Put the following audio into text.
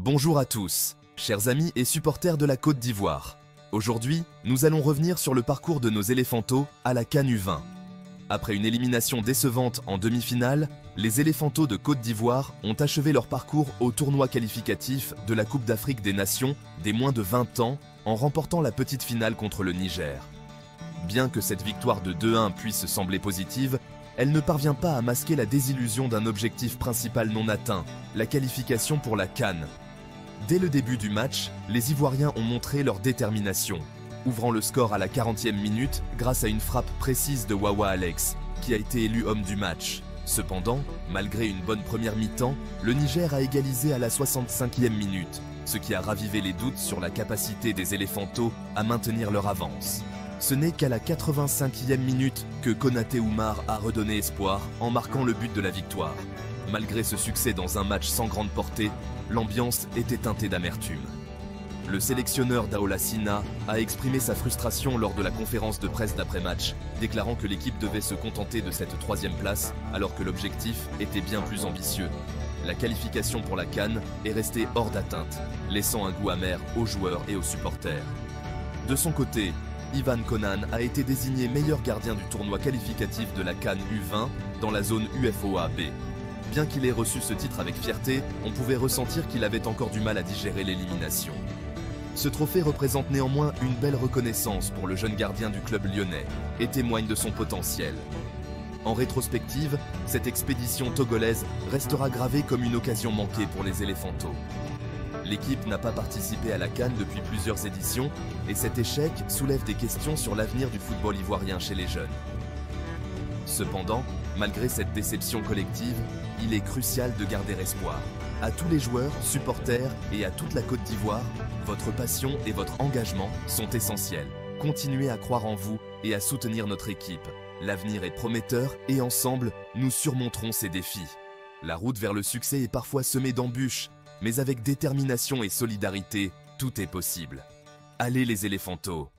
Bonjour à tous, chers amis et supporters de la Côte d'Ivoire. Aujourd'hui, nous allons revenir sur le parcours de nos éléphantos à la CAN U20. Après une élimination décevante en demi-finale, les éléphantos de Côte d'Ivoire ont achevé leur parcours au tournoi qualificatif de la Coupe d'Afrique des Nations des moins de 20 ans en remportant la petite finale contre le Niger. Bien que cette victoire de 2-1 puisse sembler positive, elle ne parvient pas à masquer la désillusion d'un objectif principal non atteint, la qualification pour la CAN. Dès le début du match, les Ivoiriens ont montré leur détermination, ouvrant le score à la 40e minute grâce à une frappe précise de Wawa Alex, qui a été élu homme du match. Cependant, malgré une bonne première mi-temps, le Niger a égalisé à la 65e minute, ce qui a ravivé les doutes sur la capacité des éléphantos à maintenir leur avance. Ce n'est qu'à la 85e minute que Konaté Oumar a redonné espoir en marquant le but de la victoire. Malgré ce succès dans un match sans grande portée, l'ambiance était teintée d'amertume. Le sélectionneur Daola Sina a exprimé sa frustration lors de la conférence de presse d'après-match, déclarant que l'équipe devait se contenter de cette 3e place alors que l'objectif était bien plus ambitieux. La qualification pour la CAN est restée hors d'atteinte, laissant un goût amer aux joueurs et aux supporters. De son côté, Ivan Konan a été désigné meilleur gardien du tournoi qualificatif de la CAN U20 dans la zone UFOA-B. Bien qu'il ait reçu ce titre avec fierté, on pouvait ressentir qu'il avait encore du mal à digérer l'élimination. Ce trophée représente néanmoins une belle reconnaissance pour le jeune gardien du club lyonnais et témoigne de son potentiel. En rétrospective, cette expédition togolaise restera gravée comme une occasion manquée pour les éléphantos. L'équipe n'a pas participé à la CAN depuis plusieurs éditions et cet échec soulève des questions sur l'avenir du football ivoirien chez les jeunes. Cependant, malgré cette déception collective, il est crucial de garder espoir. À tous les joueurs, supporters et à toute la Côte d'Ivoire, votre passion et votre engagement sont essentiels. Continuez à croire en vous et à soutenir notre équipe. L'avenir est prometteur et ensemble, nous surmonterons ces défis. La route vers le succès est parfois semée d'embûches, mais avec détermination et solidarité, tout est possible. Allez les éléphantos!